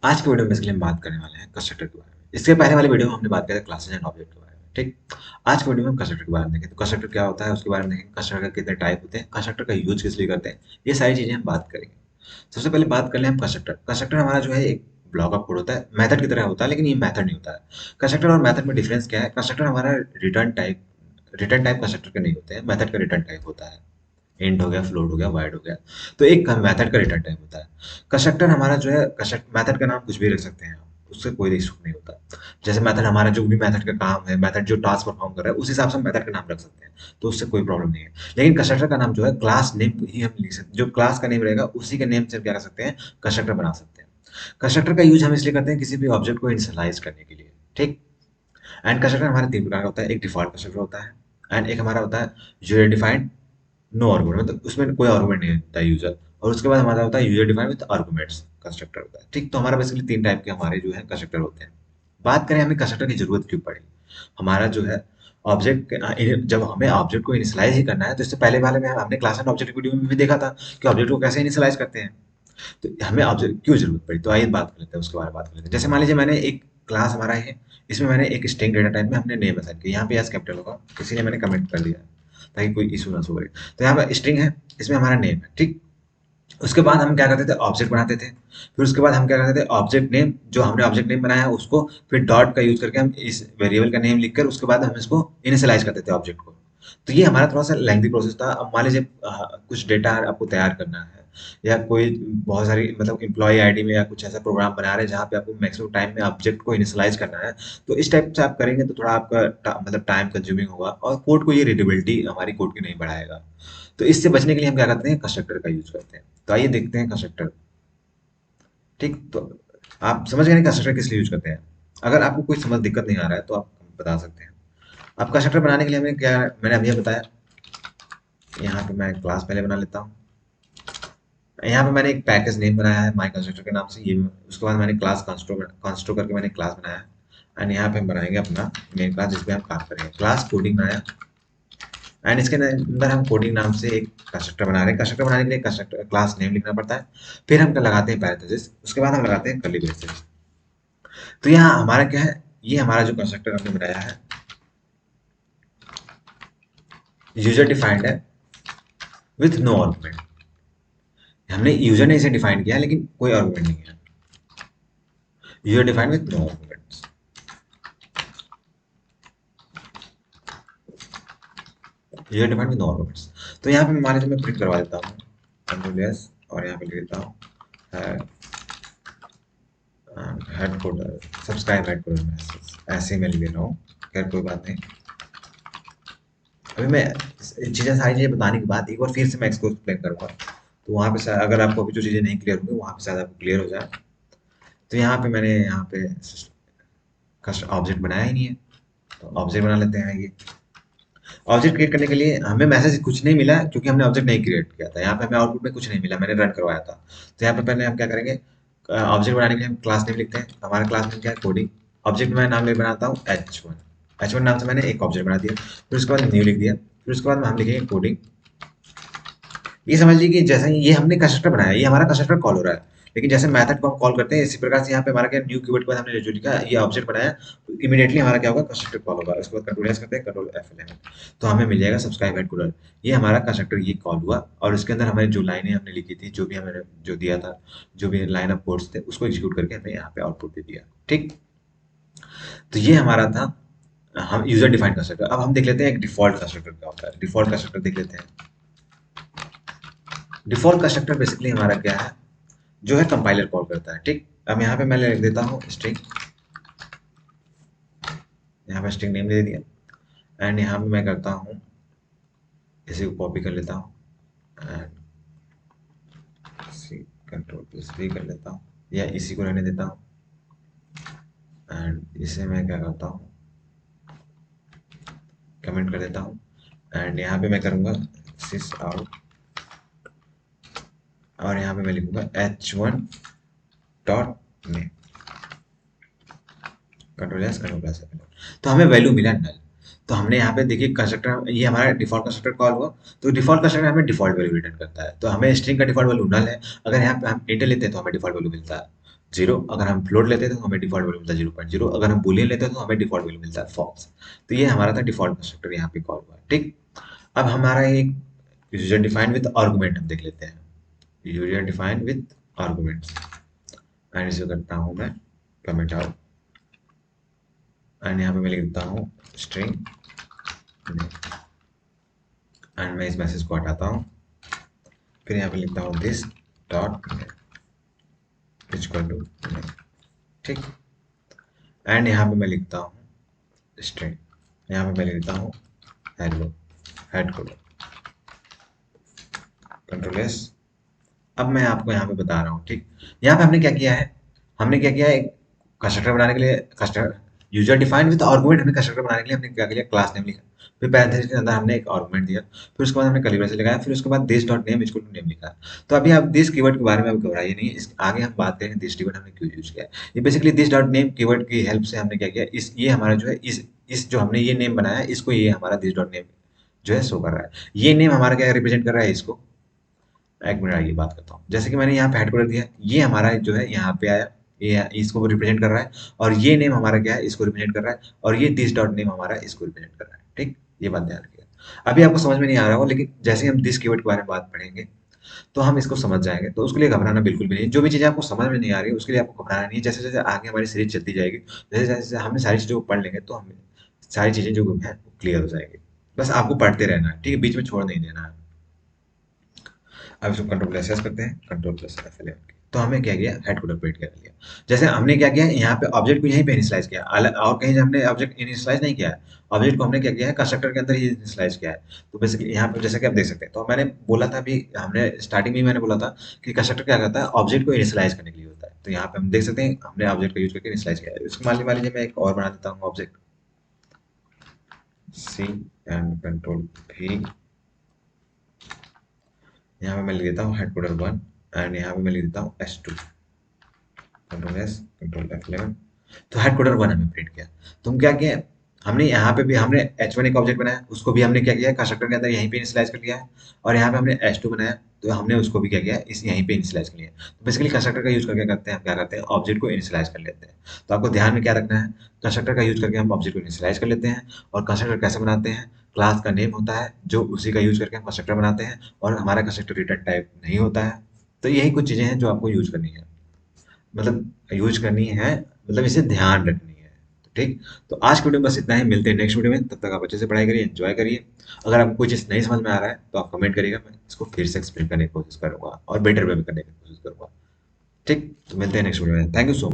आज के वीडियो में बेसिकली हम बात करने वाले हैं कंस्ट्रक्टर के बारे में। इसके पहले वाले वीडियो में हमने बात किया था क्लासेस एंड ऑब्जेक्ट के बारे में, ठीक। आज के वीडियो में हम कंस्ट्रक्टर के बारे में देखें तो कंस्ट्रक्टर क्या होता है उसके बारे में देखें, कंस्ट्रक्टर के कितने टाइप होते हैं, कंस्ट्रक्टर का यूज किस लिए करते हैं, ये सारी चीजें हम बात करेंगे। सबसे पहले बात कर लें हम कंस्ट्रक्टर। कंस्ट्रक्टर हमारा जो है एक ब्लॉक ऑफ कोड होता है, मेथड की तरह होता है, लेकिन ये मेथड नहीं होता है। कंस्ट्रक्टर और मेथड में डिफरेंस क्या है? कंस्ट्रक्टर हमारा रिटर्न टाइप कंस्ट्रक्टर के नहीं होते हैं, मेथड का रिटर्न टाइप होता है। इंट हो गया, फ्लोट हो गया, वाइड हो गया। तो एक मेथड का रिटर्न टाइप होता है। कंस्ट्रक्टर हमारा जो है कंस्ट्रक्ट मेथड का नाम कुछ भी रख सकते हैं आप, उससे कोई इशू नहीं होता। जैसे मेथड हमारा जो भी मेथड का काम है, मेथड जो टास्क परफॉर्म कर रहा है, उस हिसाब से हम मेथड का नाम रख सकते हैं, तो उससे कोई प्रॉब्लम नहीं है। लेकिन कंस्ट्रक्टर का नाम जो है क्लास नेम ही हम लिख सकते, जो क्लास का नेम रहेगा उसी के नेम से हम क्या कर सकते हैं, कंस्ट्रक्टर बना सकते हैं। कंस्ट्रक्टर का यूज हम इसलिए करते हैं किसी भी ऑब्जेक्ट को इनिशियलाइज करने के लिए, ठीक। एंड कंस्ट्रक्टर हमारे तीन प्रकार का होता है, एक डिफॉल्ट कंस्ट्रक्टर होता है, एंड एक हमारा होता है यूजर डिफाइंड नो आर्गुमेंट, मतलब उसमें कोई आर्गुमेंट नहीं होता है यूजर। और उसके बाद हमारा होता है user defined with arguments constructor होता है, ठीक। तो हमारा बेसिकली तीन टाइप के हमारे जो है कंस्ट्रक्टर होते हैं। बात करें हमें कंस्ट्रक्टर की जरूरत क्यों पड़ी। हमारा जो है ऑब्जेक्ट, जब हमें ऑब्जेक्ट को इनिशियलाइज ही करना है, तो इससे पहले वाले में हमने क्लास एंड ऑब्जेक्ट वीडियो में भी देखा था कि ऑब्जेक्ट को कैसे इनिशियलाइज करते हैं। तो हमें ऑब्जेक्ट क्यों जरूरत पड़ी, तो आइए बात कर लेते हैं, उसके बारे में बात कर लेते हैं। जैसे मान लीजिए मैंने एक क्लास हमारा है, इसमें मैंने एक स्ट्रिंग डेटा टाइप में हमने नेम असाइन किया, यहाँ पे एस कैपिटल होगा, किसी ने मैंने कमेंट कर दिया ताकि कोई इशू ना हो। तो यहाँ पर स्ट्रिंग है, इसमें हमारा नेम है, ठीक। उसके बाद हम क्या करते थे, ऑब्जेक्ट बनाते थे। फिर उसके बाद हम क्या करते थे, ऑब्जेक्ट नेम जो हमने ऑब्जेक्ट नेम बनाया है उसको फिर डॉट का यूज करके हम इस वेरिएबल का नेम लिखकर उसके बाद हम इसको इनिशियलाइज करते थे ऑब्जेक्ट को। तो ये हमारा थोड़ा सा लेंथी प्रोसेस था। अब मान लीजिए कुछ डेटा आपको तैयार करना है, या कोई बहुत सारी मतलब एम्प्लॉय आईडी में या कुछ ऐसा प्रोग्राम बना रहे हैं जहाँ पे आपको मैक्सिमम टाइम में ऑब्जेक्ट को इनिशियलाइज करना है, तो इस टाइप से आप करेंगे तो थोड़ा आपका मतलब टाइम कंज्यूमिंग होगा और कोड को ये रीडेबिलिटी हमारी कोड की नहीं बढ़ाएगा। तो इससे बचने के लिए हम क्या करते हैं, कंस्ट्रक्टर का यूज करते हैं। तो आइए देखते हैं कंस्ट्रक्टर, ठीक। तो आप समझ गए ना कंस्ट्रक्टर किस लिए यूज करते हैं। अगर आपको कोई समझ दिक्कत नहीं आ रहा है तो आप बता सकते हैं। अब कंस्ट्रक्टर बनाने के लिए हमें क्या, मैंने अभी बताया। यहाँ पे मैं क्लास पहले बना लेता हूँ। यहाँ पे मैंने एक पैकेज नेम बनाया है माई कंस्ट्रक्टर के नाम से, ये उसके बाद मैंने क्लास कंस्ट्रो करके मैंने क्लास बनाया है। एंड यहाँ पे हम बनाएंगे अपना मेन क्लास जिसपे हम काम करेंगे, क्लास कोडिंग बनाया। एंड इसके अंदर हम कोडिंग नाम से एक कंस्ट्रक्टर बना रहे हैं। कंस्ट्रक्टर बनाने के लिए कंस्ट्रक्टर क्लास नेम लिखना पड़ता है, फिर हम लगाते हैं पैरेंथेसिस, उसके बाद हम लगाते हैं कर्ली ब्रेसेस। तो यहाँ हमारा क्या है, ये हमारा जो कंस्ट्रक्टर हमने बनाया है यूजर डिफाइंड है विथ नो आर्गुमेंट। हमने यूजर ने इसे डिफाइन किया है लेकिन कोई आर्गुमेंट नहीं है। User defined with no arguments, user defined with no arguments. तो यहाँ पे मान लीजिए मैं प्रिंट करवा देता हूँ कंट्रोल एस, और यहाँ पे लिख देता हूँ हेडक्वार्टर सब्सक्राइब हेडक्वार्टर मैसेज, ऐसे ही मैं लिख दे रहा हूँ। खैर कोई बात नहीं। अभी मैं चीज़ें सारी चीज़ें बताने के बाद एक बार फिर से मैं इसको एक्सप्लेन करूँगा, तो वहाँ पे शायद अगर आपको अभी जो चीज़ें नहीं क्लियर होंगी वहाँ पे शायद आपको क्लियर हो जाए। तो यहाँ पे मैंने यहाँ पे ऑब्जेक्ट बनाया ही नहीं है, तो ऑब्जेक्ट बना लेते हैं। ये ऑब्जेक्ट क्रिएट करने के लिए हमें मैसेज कुछ नहीं मिला क्योंकि हमने ऑब्जेक्ट नहीं क्रिएट किया था। यहाँ पे हमें आउटपुट में कुछ नहीं मिला, मैंने रन करवाया था। तो यहाँ पे पहले हम क्या करेंगे, ऑब्जेक्ट बनाने के लिए हम क्लास नेम लिखते हैं। हमारा क्लास नेम क्या है, कोडिंग। ऑब्जेक्ट में नाम ले बनाता हूँ H1। H1 नाम से मैंने एक ऑब्जेक्ट बना दिया, फिर उसके बाद न्यू लिख दिया, फिर उसके बाद हम लिखेंगे कोडिंग। ये समझ लीजिए कि जैसे ही ये हमने कंस्ट्रक्टर बनाया, ये हमारा कंस्ट्रक्टर कॉल हो रहा है, लेकिन जैसे मेथड को हम कॉल करते हैं इसी प्रकार से यहाँ पे हमारा क्या, न्यू कीवर्ड के बाद हमने जो लिखा ये ऑब्जेक्ट बनाया, तो इमीडिएटली हमारा क्या होगा, कंस्ट्रक्टर कॉल होगा। उसके बाद कंट्रोल एस करते हैं, कंट्रोल F11, तो हमें मिल जाएगा सब्सक्राइब एट कूलर। ये हमारा कंस्ट्रक्टर ये कॉल हुआ, और इसके अंदर हमें जो लाइनें हमने लिखी थी, जो भी हमें जो दिया था, जो भी लाइन ऑफ कोड्स थे, उसको एग्जीक्यूट करके हमें यहाँ पे आउटपुट दे दिया, ठीक। तो ये हमारा था हम यूजर डिफाइंड कंस्ट्रक्टर। अब हम देख लेते हैं एक डिफॉल्ट कंस्ट्रक्टर क्या होता है। डिफॉल्ट कंस्ट्रक्टर देख लेते हैं। डिफॉल्ट कंस्ट्रक्टर बेसिकली हमारा क्या है, जो है कंपाइलर कॉल करता है, ठीक। अब यहाँ पे मैं लिख देता हूँ स्ट्रिंग, यहाँ पे स्ट्रिंग नेम दे दिया। एंड यहाँ पे मैं करता हूँ, इसे को कॉपी कर लेता हूँ, एंड इसी कंट्रोल प्लस भी कर लेता हूँ, या इसी को रहने देता हूँ। एंड इसे मैं क्या करता हूँ, कमेंट कर देता हूँ। एंड यहाँ पे मैं करूँगा सिस आउट, और यहाँ पे मैं लिखूंगा H1 dot name, control S control plus. तो हमें वैल्यू मिला नल। तो हमने यहाँ पे देखिए कंस्ट्रक्टर, ये हमारा डिफॉल्ट कंस्ट्रक्टर कॉल हुआ, तो डिफॉल्ट कंस्ट्रक्टर हमें डिफॉल्ट वैल्यू रिटर्न करता है। तो हमें स्ट्रिंग का डिफॉल्ट वैल्यू नल है, अगर यहाँ पे हम इंट लेते हैं तो हमें डिफॉल्ट वैल्यू मिलता है। जीरो, अगर हम फ्लोट लेते हैं तो हमें डिफॉल्ट वैल्यू मिलता है 0.0, अगर हम बुलियन लेते हैं तो हमें डिफॉल्ट वैल्यू मिलता है फॉल्स। तो ये हमारा था डिफॉल्ट कंस्ट्रक्टर, यहाँ पे कॉल हुआ, ठीक। अब हमारा एक यूजर डिफाइंड विद आर्गुमेंट हम देख लेते हैं। User defined with arguments, and इसे करता हूँ मैं कमेंट आउट, एंड यहाँ पे मैं लिखता हूँ स्ट्रिंग, एंड मैं इस मैसेज को हटाता हूँ, फिर यहाँ पे लिखता हूँ दिस डॉट इक्वल टू, ठीक। एंड यहाँ पे मैं लिखता हूँ स्ट्रिंग, यहाँ पे मैं लिखता हूँ hello head code control S. अब मैं आपको यहाँ पे बता रहा हूँ, ठीक। यहाँ पे हमने क्या किया है, हमने क्या किया है, एक कंस्ट्रक्टर बनाने के लिए constructor user defined with argument, हमने कंस्ट्रक्टर बनाने के लिए हमने क्या किया, क्लास नेम लिखा, फिर पैरेंथेसिस के अंदर हमने एक आर्गुमेंट दिया, फिर उसके बाद हमने कर्ली ब्रेसेस लगाया, फिर उसके बाद this dot name equal to name लिखा। तो अभी आप दिस कीवर्ड के बारे में अब घबराइए नहीं, इस आगे हम बात करेंगे दिस कीवर्ड हमने क्यों यूज किया है। ये basically this dot name keyword की हेल्प से हमने क्या किया, इस ये हमारा जो है इस जो हमने ये नेम बनाया है, इसको ये हमारा दिस डॉट नेम जो है शो कर रहा है। ये नेम हमारा क्या रिप्रेजेंट कर रहा है, इसको एक मिनट आइए बात करता हूँ। जैसे कि मैंने यहाँ पे हेडक्वार्टर दिया, ये हमारा जो है यहाँ पे आया, ये इसको रिप्रेजेंट कर रहा है, और ये नेम हमारा क्या है, इसको रिप्रेजेंट कर रहा है, और ये दिस डॉट नेम हमारा इसको रिप्रेजेंट कर रहा है, ठीक। ये बात ध्यान रखिएगा। अभी आपको समझ में नहीं आ रहा हो, लेकिन जैसे ही हम दिस कीवर्ड के बारे में बात पढ़ेंगे तो हम इसको समझ जाएंगे, तो उसके लिए घबराना बिल्कुल भी नहीं। जो भी चीज़ें आपको समझ में नहीं आ रही है उसके लिए आपको घबराना नहीं है। जैसे जैसे आगे हमारी सीरीज चलती जाएगी, जैसे जैसे हमने सारी चीज़ों को पढ़ लेंगे तो हमें सारी चीज़ें जो है वो क्लियर हो जाएगी। बस आपको पढ़ते रहना है, ठीक है, बीच में छोड़ नहीं देना है। अब इसको कंट्रोल प्लस एस करते हैं, कंट्रोल प्लस F11, तो हमें क्या किया, हेड कोड प्रिंट कर लिया। जैसे हमने क्या किया, यहाँ पे ऑब्जेक्ट को यहीं पे इनिशियलाइज किया, और कहीं हमने ऑब्जेक्ट इनिशियलाइज नहीं किया है। ऑब्जेक्ट को हमने क्या किया है, कंस्ट्रक्टर के अंदर ही इनिशियलाइज किया है। तो बेसिकली यहाँ पे जैसे कि आप देख सकते हैं, तो मैंने बोला था अभी, हमने स्टार्टिंग में ही मैंने बोला था कि कंस्ट्रक्टर क्या करता है, ऑब्जेक्ट को इनिशियलाइज करने के लिए होता है। तो यहाँ पे हम देख सकते हैं हमने ऑब्जेक्ट का यूज करके इनिशियलाइज किया है। इसको मान लीजिए मैं एक और बना देता हूँ ऑब्जेक्ट, सी एंड कंट्रोल भी, यहाँ पे मैं लिख देता हूँ हेडकोडर 1, एंड यहाँ पे मैं लिख देता हूँ S2, control S control F11। तो हेडकोडर 1 हमें प्रिंट किया। तो हम क्या किया, हमने यहाँ पे भी हमने H1 एक ऑब्जेक्ट बनाया, उसको भी हमने क्या किया, कंस्ट्रक्टर के अंदर यहीं पे इनिशियलाइज कर लिया है, और यहाँ पे हमने S2 बनाया, तो हमने उसको भी क्या किया, इस यहीं पे इनिशियलाइज कर लिया। तो बेसिकली कंस्ट्रक्टर का यूज करके करते हैं, हम क्या करते हैं, ऑब्जेक्ट को इनिशियलाइज कर लेते हैं। तो आपको ध्यान में क्या रखना है, कंस्ट्रक्टर का यूज करके हम ऑब्जेक्ट को इनिशियलाइज कर लेते हैं। और कंस्ट्रक्टर कैसे बनाते हैं, क्लास का नेम होता है जो उसी का यूज करके हम कंस्ट्रक्टर बनाते हैं, और हमारा कंस्ट्रक्टर रिटर्न टाइप नहीं होता है। तो यही कुछ चीजें हैं जो आपको यूज करनी है, मतलब यूज करनी है, मतलब इसे ध्यान रखनी है। तो ठीक, तो आज की वीडियो में बस इतना ही, मिलते हैं नेक्स्ट वीडियो में। तब तक आप अच्छे से पढ़ाई करिए, एंजॉय करिए। अगर आपको कोई चीज़ नहीं समझ में आ रहा है तो आप कमेंट करिएगा, मैं इसको फिर से एक्सप्लेन करने की कोशिश करूंगा और बेटर वे में करने की कोशिश करूंगा। ठीक, तो मिलते हैं नेक्स्ट वीडियो में। Thank you so much.